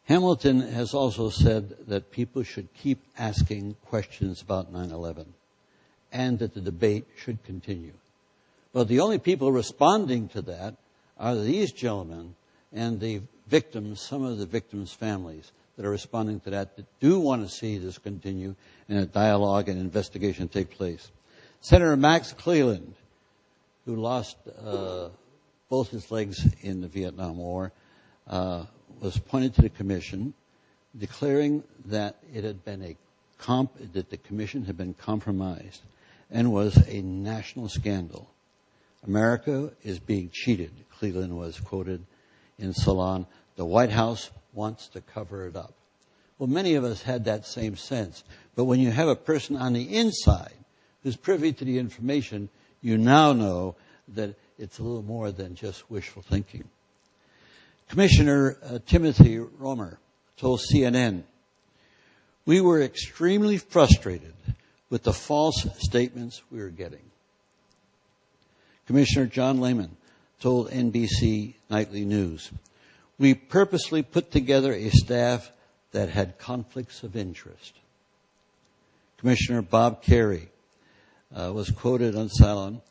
Hamilton has also said that people should keep asking questions about 9/11 and that the debate should continue. But the only people responding to that are these gentlemen and the victims, some of the victims' families that are responding to that do want to see this continue and a dialogue and investigation take place. Senator Max Cleland, who lost both his legs in the Vietnam War, was appointed to the commission, declaring that it had been that the commission had been compromised and was a national scandal. America is being cheated, Cleland was quoted in Salon. The White House wants to cover it up. Well, many of us had that same sense. But when you have a person on the inside who's privy to the information, you now know that it's a little more than just wishful thinking. Commissioner Timothy Romer told CNN, "We were extremely frustrated with the false statements we were getting." Commissioner John Lehman told NBC Nightly News, "We purposely put together a staff that had conflicts of interest." Commissioner Bob Kerrey was quoted on Salon,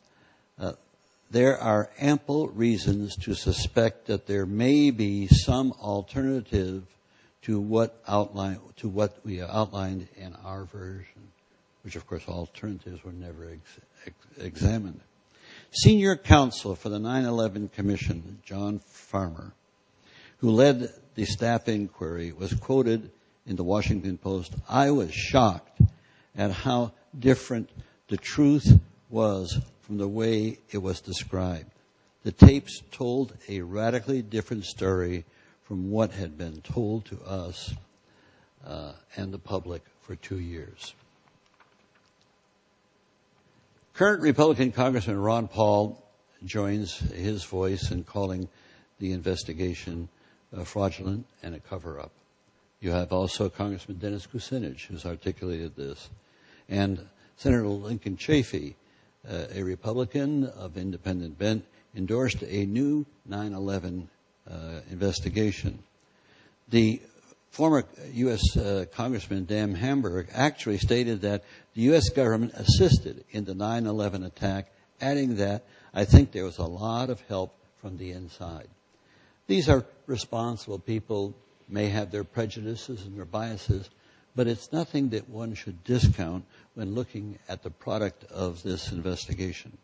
"There are ample reasons to suspect that there may be some alternative to what we outlined in our version," which, of course, alternatives were never examined. Senior counsel for the 9/11 Commission, John Farmer, who led the staff inquiry, was quoted in the Washington Post, "I was shocked at how different the truth was from the way it was described. The tapes told a radically different story from what had been told to us and the public for 2 years." Current Republican Congressman Ron Paul joins his voice in calling the investigation fraudulent and a cover-up. You have also Congressman Dennis Kucinich, who's articulated this, and Senator Lincoln Chafee, a Republican of independent bent, endorsed a new 9/11 investigation. The former U.S. Congressman Dan Hamburg actually stated that the U.S. government assisted in the 9/11 attack, adding that, "I think there was a lot of help from the inside." These are responsible people, may have their prejudices and their biases, but it's nothing that one should discount when looking at the product of this investigation.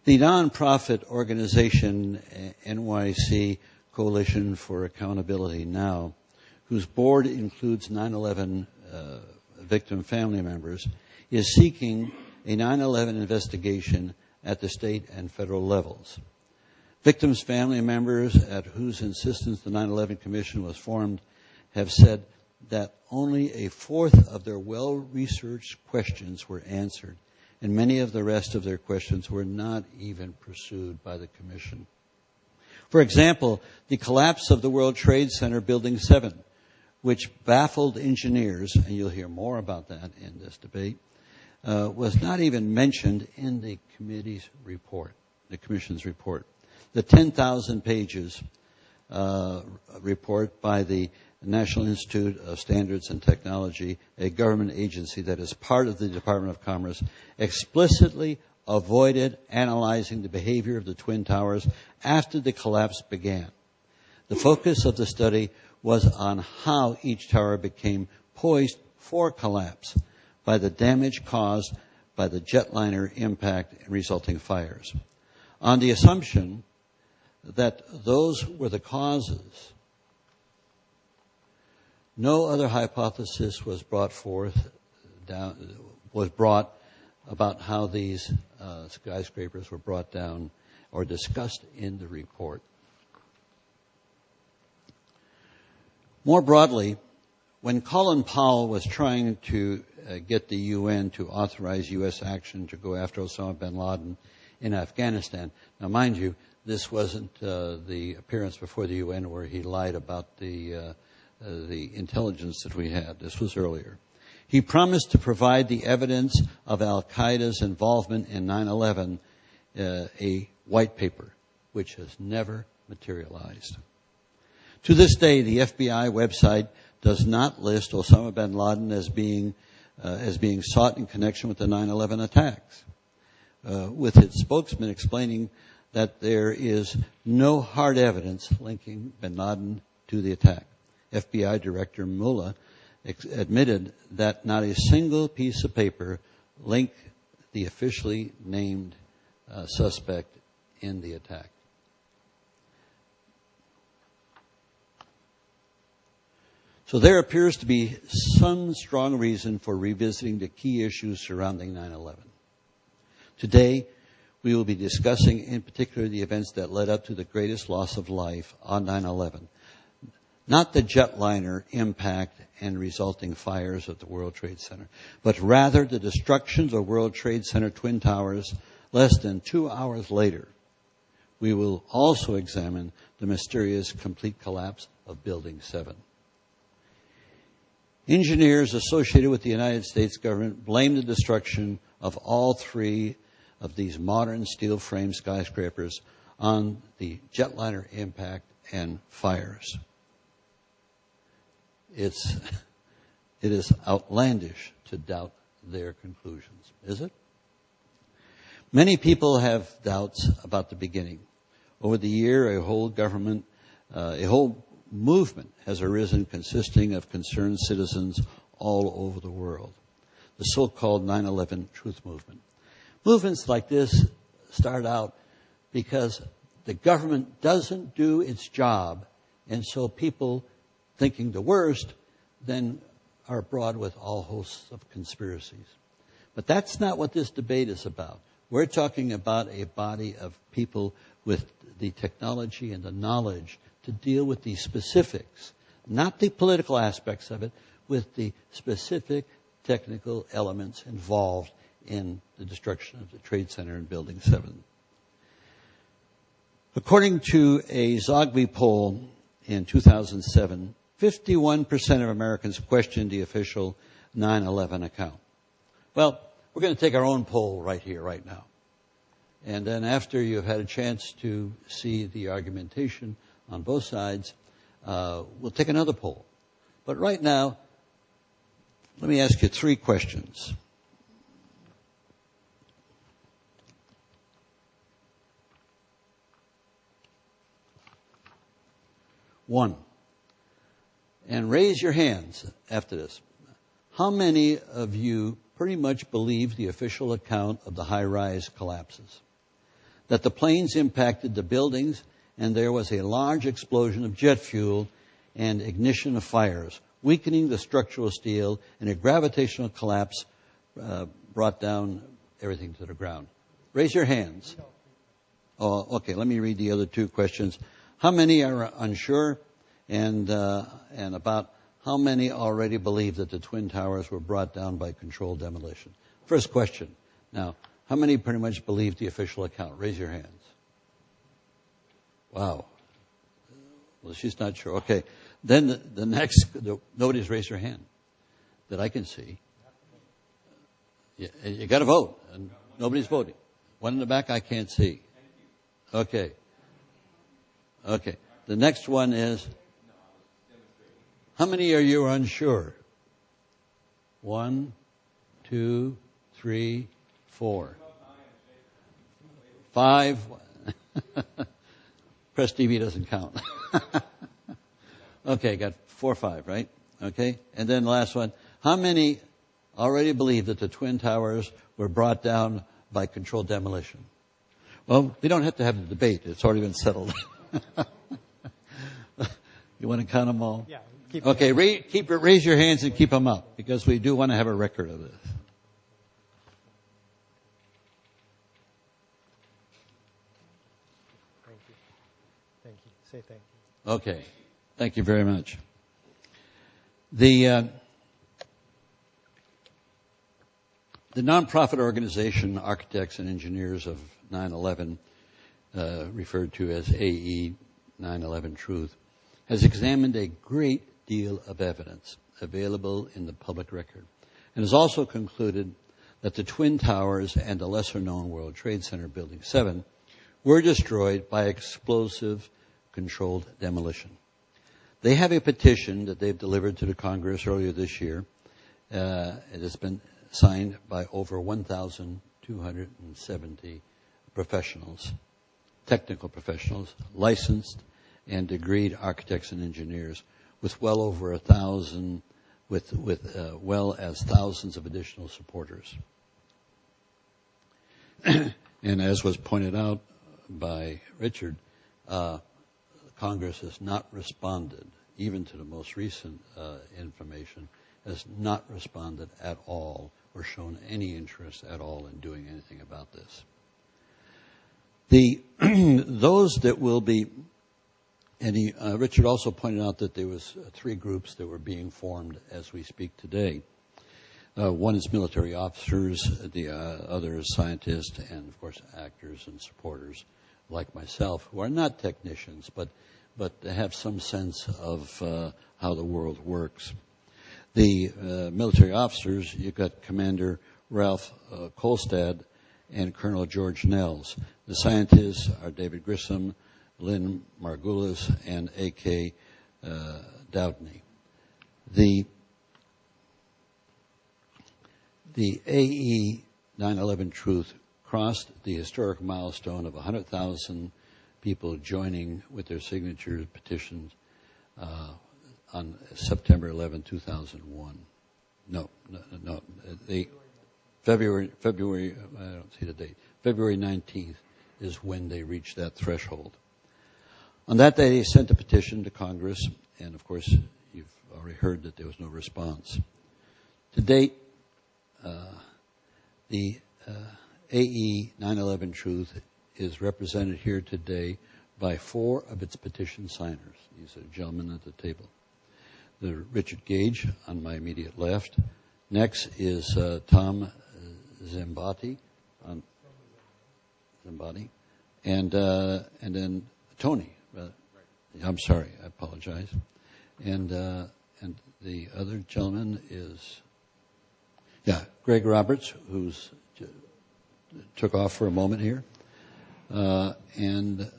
The nonprofit organization NYC Coalition for Accountability Now, whose board includes 9/11 victim family members, is seeking a 9/11 investigation at the state and federal levels. Victims' family members, at whose insistence the 9/11 Commission was formed, have said that only a fourth of their well-researched questions were answered, and many of the rest of their questions were not even pursued by the Commission. For example, the collapse of the World Trade Center Building 7, which baffled engineers, and you'll hear more about that in this debate, was not even mentioned in the committee's report, the Commission's report. The 10,000 pages report by the National Institute of Standards and Technology, a government agency that is part of the Department of Commerce, explicitly avoided analyzing the behavior of the Twin Towers after the collapse began. The focus of the study was on how each tower became poised for collapse by the damage caused by the jetliner impact and resulting fires. On the assumption that those were the causes, no other hypothesis was brought about how these skyscrapers were brought down or discussed in the report. More broadly, when Colin Powell was trying to get the UN to authorize U.S. action to go after Osama bin Laden in Afghanistan, now mind you, this wasn't the appearance before the UN where he lied about the intelligence that we had. This was earlier. He promised to provide the evidence of al-Qaeda's involvement in 9/11, a white paper, which has never materialized. To this day, the FBI website does not list Osama bin Laden as being sought in connection with the 9/11 attacks, with its spokesman explaining that there is no hard evidence linking bin Laden to the attack. FBI Director Mullah admitted that not a single piece of paper linked the officially named suspect in the attack. So there appears to be some strong reason for revisiting the key issues surrounding 9/11. Today, we will be discussing in particular the events that led up to the greatest loss of life on 9/11. Not the jetliner impact and resulting fires at the World Trade Center, but rather the destruction of World Trade Center Twin Towers less than 2 hours later. We will also examine the mysterious complete collapse of Building 7. Engineers associated with the United States government blame the destruction of all three of these modern steel frame skyscrapers on the jetliner impact and fires. It is outlandish to doubt their conclusions, is it? Many people have doubts about the beginning. Over the year, a whole movement has arisen consisting of concerned citizens all over the world. The so-called 9/11 Truth Movement. Movements like this start out because the government doesn't do its job, and so people thinking the worst then are abroad with all hosts of conspiracies. But that's not what this debate is about. We're talking about a body of people with the technology and the knowledge to deal with the specifics, not the political aspects of it, with the specific technical elements involved in the destruction of the Trade Center and Building 7. According to a Zogby poll in 2007, 51% of Americans questioned the official 9/11 account. Well, we're going to take our own poll right here, right now. And then after you've had a chance to see the argumentation on both sides, we'll take another poll. But right now, let me ask you 3 questions. One, and raise your hands after this. How many of you pretty much believe the official account of the high-rise collapses? That the planes impacted the buildings and there was a large explosion of jet fuel and ignition of fires, weakening the structural steel, and a gravitational collapse brought down everything to the ground. Raise your hands. Oh, okay, let me read the other 2 questions. How many are unsure? And about how many already believe that the Twin Towers were brought down by controlled demolition? First question. Now, how many pretty much believe the official account? Raise your hands. Wow. Well, she's not sure. Okay. Then the next, nobody's raised their hand that I can see. You got to vote. And nobody's voting. One in the back I can't see. Okay. Okay. The next one is, how many are you unsure? 1, 2, 3, 4. 5. Press TV doesn't count. Okay, got 4 or 5, right? Okay. And then the last one. How many already believe that the Twin Towers were brought down by controlled demolition? Well, we don't have to have the debate. It's already been settled. You want to count them all? Yeah. Okay, raise your hands and keep them up, because we do want to have a record of this. Thank you. Thank you. Say thank you. Okay. Thank you very much. The nonprofit organization Architects and Engineers of 9/11, referred to as ae911truth, has examined a great deal of evidence available in the public record, and has also concluded that the Twin Towers and the lesser-known World Trade Center Building 7 were destroyed by explosive controlled demolition. They have a petition that they've delivered to the Congress earlier this year. It has been signed by over 1,270 professionals, technical professionals, licensed and degreed architects and engineers, with well over 1,000, well as thousands of additional supporters. And as was pointed out by Richard, Congress has not responded, even to the most recent information, has not responded at all or shown any interest at all in doing anything about this. Those that will be, and Richard also pointed out that there was 3 groups that were being formed as we speak today. One is military officers, the other is scientists, and of course actors and supporters like myself, who are not technicians, but have some sense of how the world works. The military officers, you've got Commander Ralph Kolstad and Colonel George Nels. The scientists are David Grissom, Lynn Margulis, and A.K. Doudney. The ae911truth crossed the historic milestone of 100,000 people joining with their signature petitions on September 11, 2001. No. February, I don't see the date. February 19th is when they reached that threshold. On that day, they sent a petition to Congress, and of course, you've already heard that there was no response. To date, the ae911truth is represented here today by 4 of its petition signers. These are gentlemen at the table. Richard Gage on my immediate left. Next is Tom Zambati, and then Tony. I'm sorry, I apologize. And the other gentleman is, Greg Roberts, who's took off for a moment here, and